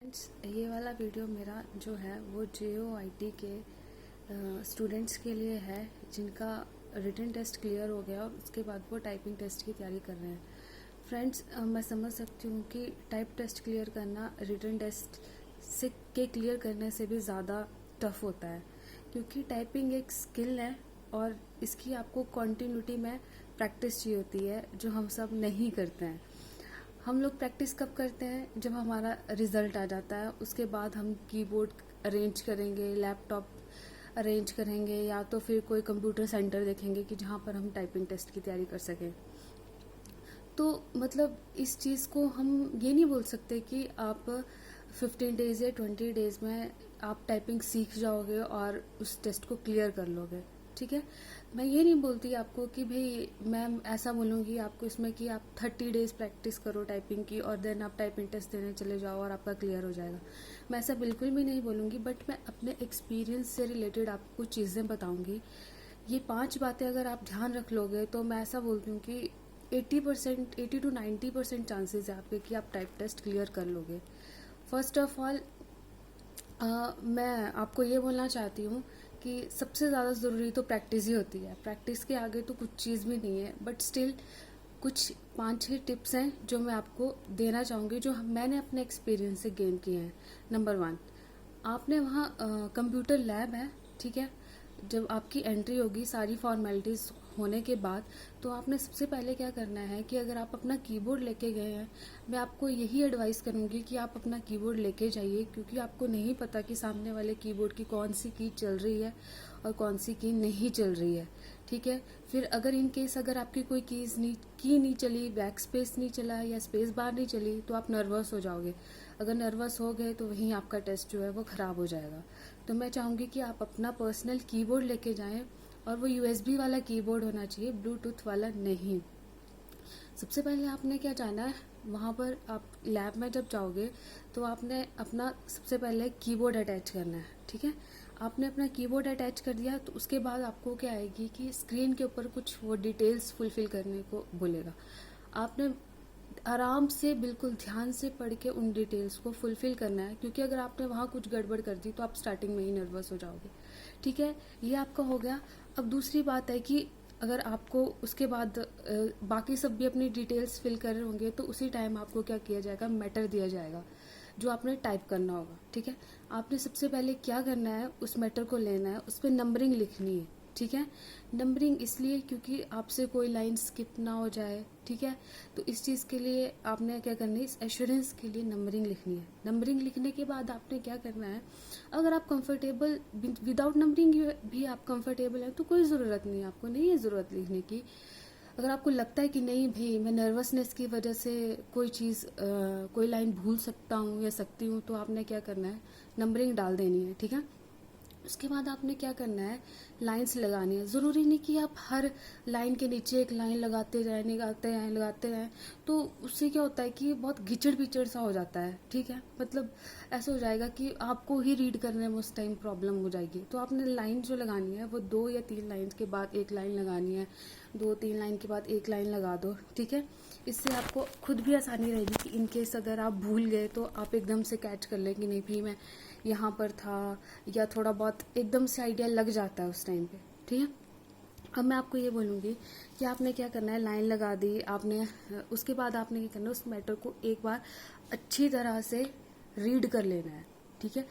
Friends, ये वाला video मेरा जो है वो JOIT के स्टूडेंट्स के लिए है जिनका रिटन टेस्ट क्लियर हो गया और उसके बाद वो टाइपिंग टेस्ट की तैयारी कर रहे हैं। फ्रेंड्स, मैं समझ सकती हूँ कि टाइप टेस्ट क्लियर करना रिटन टेस्ट से के क्लियर करने से भी ज़्यादा टफ होता है, क्योंकि टाइपिंग एक स्किल है और इसकी आपको कॉन्टिन्यूटी में प्रैक्टिस चाहिए होती है, जो हम सब नहीं करते हैं। हम लोग प्रैक्टिस कब करते हैं? जब हमारा रिजल्ट आ जाता है, उसके बाद हम कीबोर्ड अरेंज करेंगे, लैपटॉप अरेंज करेंगे, या तो फिर कोई कंप्यूटर सेंटर देखेंगे कि जहाँ पर हम टाइपिंग टेस्ट की तैयारी कर सकें। तो मतलब इस चीज़ को हम ये नहीं बोल सकते कि आप 15 डेज़ या 20 डेज़ में आप टाइपिंग सीख जाओगे और उस टेस्ट को क्लियर कर लोगे। ठीक है, मैं ये नहीं बोलती आपको कि भाई मैं ऐसा बोलूँगी आपको इसमें कि आप 30 डेज़ प्रैक्टिस करो टाइपिंग की और देन आप टाइपिंग टेस्ट देने चले जाओ और आपका क्लियर हो जाएगा। मैं ऐसा बिल्कुल भी नहीं बोलूँगी, बट मैं अपने एक्सपीरियंस से रिलेटेड आपको कुछ चीज़ें बताऊँगी। ये 5 बातें अगर आप ध्यान रख लोगे तो मैं ऐसा बोलती हूँ कि 80 to 90% चांसेस है आपके कि आप टाइप टेस्ट क्लियर कर लोगे। फर्स्ट ऑफ ऑल मैं आपको ये बोलना चाहती हूँ कि सबसे ज़्यादा ज़रूरी तो प्रैक्टिस ही होती है। प्रैक्टिस के आगे तो कुछ चीज़ भी नहीं है, बट स्टिल कुछ 5-6 टिप्स हैं जो मैं आपको देना चाहूँगी, जो मैंने अपने एक्सपीरियंस से गेन किए हैं। नंबर 1, आपने वहाँ कंप्यूटर लैब है, ठीक है। जब आपकी एंट्री होगी सारी फॉर्मेलिटीज़ होने के बाद, तो आपने सबसे पहले क्या करना है कि अगर आप अपना कीबोर्ड लेके गए हैं, मैं आपको यही एडवाइस करूँगी कि आप अपना कीबोर्ड लेके जाइए, क्योंकि आपको नहीं पता कि सामने वाले कीबोर्ड की कौन सी की चल रही है और कौन सी की नहीं चल रही है। ठीक है, फिर अगर इन केस अगर आपकी कोई की नहीं चली, बैक स्पेस नहीं चला या स्पेस बार नहीं चली, तो आप नर्वस हो जाओगे। अगर नर्वस हो गए तो वहीं आपका टेस्ट जो है वो ख़राब हो जाएगा। तो मैं चाहूँगी कि आप अपना पर्सनल कीबोर्ड लेके जाएं, और वो USB वाला कीबोर्ड होना चाहिए, ब्लूटूथ वाला नहीं। सबसे पहले आपने क्या जाना है, वहाँ पर आप लैब में जब जाओगे तो आपने अपना सबसे पहले कीबोर्ड अटैच करना है। ठीक है, आपने अपना कीबोर्ड अटैच कर दिया तो उसके बाद आपको क्या आएगी कि स्क्रीन के ऊपर कुछ वो डिटेल्स फुलफिल करने को बोलेगा। आपने आराम से बिल्कुल ध्यान से पढ़ के उन डिटेल्स को फुलफिल करना है, क्योंकि अगर आपने वहाँ कुछ गड़बड़ कर दी तो आप स्टार्टिंग में ही नर्वस हो जाओगे। ठीक है, ये आपका हो गया। अब दूसरी बात है कि अगर आपको उसके बाद बाकी सब भी अपनी डिटेल्स फिल कर रहे होंगे, तो उसी टाइम आपको क्या किया जाएगा, मैटर दिया जाएगा जो आपने टाइप करना होगा। ठीक है, आपने सबसे पहले क्या करना है, उस मैटर को लेना है, उस पर नंबरिंग लिखनी है। ठीक है, नंबरिंग इसलिए क्योंकि आपसे कोई लाइन स्किप ना हो जाए। ठीक है, तो इस चीज़ के लिए आपने क्या करनी है, इस एश्योरेंस के लिए नंबरिंग लिखनी है। नंबरिंग लिखने के बाद आपने क्या करना है, अगर आप कंफर्टेबल विदाउट नंबरिंग भी आप कंफर्टेबल हैं तो कोई ज़रूरत नहीं है, आपको नहीं है ज़रूरत लिखने की। अगर आपको लगता है कि नहीं भाई मैं नर्वसनेस की वजह से कोई चीज़ कोई लाइन भूल सकता हूँ या सकती हूँ, तो आपने क्या करना है, नंबरिंग डाल देनी है। ठीक है, उसके बाद आपने क्या करना है, लाइंस लगानी है। ज़रूरी नहीं कि आप हर लाइन के नीचे एक लाइन लगाते जाएं, लगाते जाएं, तो उससे क्या होता है कि बहुत घिचड़ पिचड़ सा हो जाता है। ठीक है, मतलब ऐसा हो जाएगा कि आपको ही रीड करने में उस टाइम प्रॉब्लम हो जाएगी। तो आपने लाइन जो लगानी है वो 2 या 3 लाइन के बाद एक लाइन लगानी है, 2-3 लाइन के बाद एक लाइन लगा दो। ठीक है, इससे आपको खुद भी आसानी रहेगी कि इन केस अगर आप भूल गए तो आप एकदम से कैच कर लें कि नहीं भाई मैं यहाँ पर था, या थोड़ा बहुत एकदम से आइडिया लग जाता है उस टाइम पे। ठीक है, अब मैं आपको ये बोलूँगी कि आपने क्या करना है, लाइन लगा दी आपने, उसके बाद आपने क्या करना है, उस मैटर को एक बार अच्छी तरह से रीड कर लेना है। ठीक है,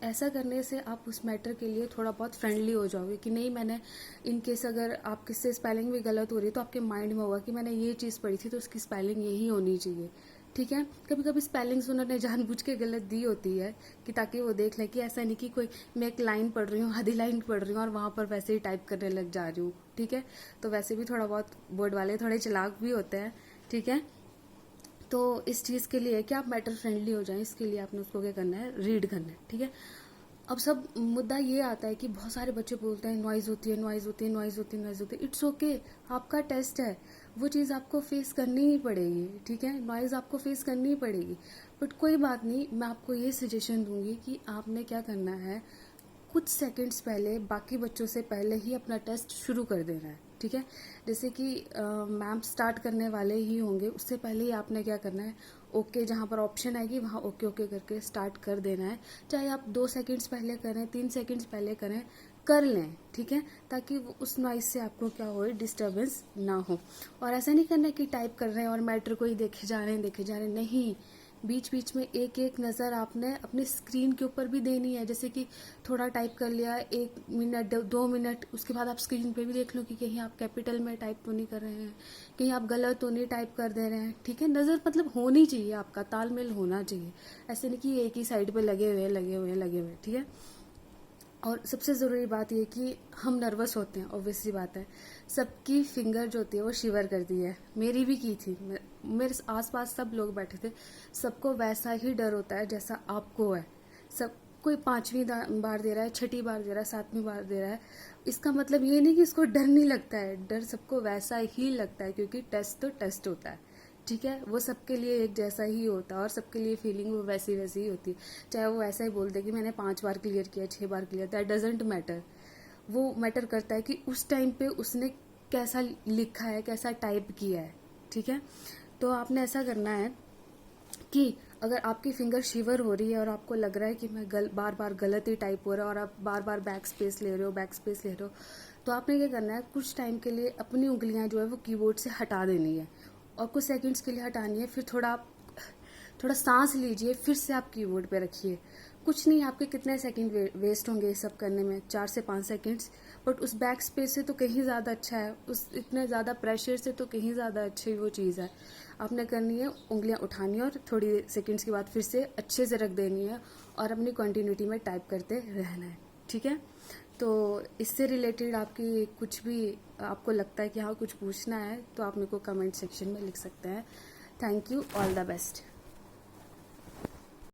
ऐसा करने से आप उस मैटर के लिए थोड़ा बहुत फ्रेंडली हो जाओगे कि नहीं, मैंने इन केस अगर आप किससे स्पेलिंग भी गलत हो रही है तो आपके माइंड में होगा कि मैंने ये चीज़ पढ़ी थी तो उसकी स्पेलिंग यही होनी चाहिए। ठीक है, कभी कभी स्पेलिंग्स उन्होंने जानबूझ के गलत दी होती है कि ताकि वो देख लें कि ऐसा नहीं कि कोई मैं एक लाइन पढ़ रही हूँ, आधी लाइन पढ़ रही हूँ और वहाँ पर वैसे ही टाइप करने लग जा रही हूँ। ठीक है, तो वैसे भी थोड़ा बहुत बोर्ड वाले थोड़े चालाक भी होते हैं। ठीक है, तो इस चीज़ के लिए कि आप मैटर फ्रेंडली हो जाएं, इसके लिए आपने उसको क्या करना है, रीड करना है। ठीक है, अब सब मुद्दा ये आता है कि बहुत सारे बच्चे बोलते हैं नॉइज़ होती है, नॉइज़ होती है, नॉइज़ होती है, नॉइज़ होती है। इट्स ओके, आपका टेस्ट है, वो चीज़ आपको फेस करनी ही पड़ेगी। ठीक है, नॉइज़ आपको फेस करनी ही पड़ेगी, बट कोई बात नहीं, मैं आपको ये सजेशन दूंगी कि आपने क्या करना है, कुछ सेकंड्स पहले बाकी बच्चों से पहले ही अपना टेस्ट शुरू कर देना है। ठीक है। जैसे कि मैम स्टार्ट करने वाले ही होंगे, उससे पहले ही आपने क्या करना है, ओके जहाँ पर ऑप्शन आएगी वहाँ ओके ओके करके स्टार्ट कर देना है। चाहे आप 2 सेकंड्स पहले करें, 3 सेकंड्स पहले करें, कर लें, ठीक है, ताकि उस नॉइस से आपको क्या हो, डिस्टर्बेंस ना हो। और ऐसा नहीं करना कि टाइप कर रहे हैं और मैटर को ही देखे जा रहे हैं, नहीं, बीच बीच में एक एक नज़र आपने अपनी स्क्रीन के ऊपर भी देनी है। जैसे कि थोड़ा टाइप कर लिया 1 मिनट 2 मिनट, उसके बाद आप स्क्रीन पे भी देख लो कि कहीं आप कैपिटल में टाइप तो नहीं कर रहे हैं, कहीं आप गलत तो नहीं टाइप कर दे रहे हैं, ठीक है। नज़र मतलब होनी चाहिए, आपका तालमेल होना चाहिए, ऐसे नहीं कि एक ही साइड पे लगे हुए, ठीक है। और सबसे ज़रूरी बात ये कि हम नर्वस होते हैं, ऑब्वियस सी बात है, सबकी फिंगर जो होती है वो शिवर करती है, मेरी भी की थी, मेरे आसपास सब लोग बैठे थे, सबको वैसा ही डर होता है जैसा आपको है। सब कोई 5वीं बार दे रहा है, 6ठी बार दे रहा है, 7वीं बार दे रहा है, इसका मतलब ये नहीं कि इसको डर नहीं लगता है, डर सबको वैसा ही लगता है, क्योंकि टेस्ट तो टेस्ट होता है, ठीक है। वो सबके लिए एक जैसा ही होता है और सबके लिए फीलिंग वो वैसी ही होती है। चाहे वो ऐसा ही बोल दे कि मैंने 5 बार क्लियर किया, 6 बार क्लियर, दैट डजेंट मैटर। वो मैटर करता है कि उस टाइम पे उसने कैसा लिखा है, कैसा टाइप किया है, ठीक है। तो आपने ऐसा करना है कि अगर आपकी फिंगर शिवर हो रही है और आपको लग रहा है कि मैं बार बार गलत ही टाइप हो रहा है और आप बार बार बैक स्पेस ले रहे हो, तो आपने क्या करना है, कुछ टाइम के लिए अपनी उंगलियां जो है वो कीबोर्ड से हटा देनी है और कुछ सेकंड्स के लिए हटानी है, फिर थोड़ा सांस लीजिए, फिर से आप कीबोर्ड पे रखिए। कुछ नहीं, आपके कितने सेकंड वेस्ट होंगे ये सब करने में, 4 से 5 सेकंड्स, बट उस बैक स्पेस से तो कहीं ज़्यादा अच्छा है, उस इतने ज़्यादा प्रेशर से तो कहीं ज़्यादा अच्छी वो चीज़ है। आपने करनी है, उंगलियां उठानी है और थोड़ी सेकंड्स के बाद फिर से अच्छे से रख देनी है और अपनी कंटिन्यूटी में टाइप करते रहना है, ठीक है। तो इससे रिलेटेड आपकी कुछ भी आपको लगता है कि हाँ कुछ पूछना है, तो आप मेरे को कमेंट सेक्शन में लिख सकते हैं। Thank you, all the best.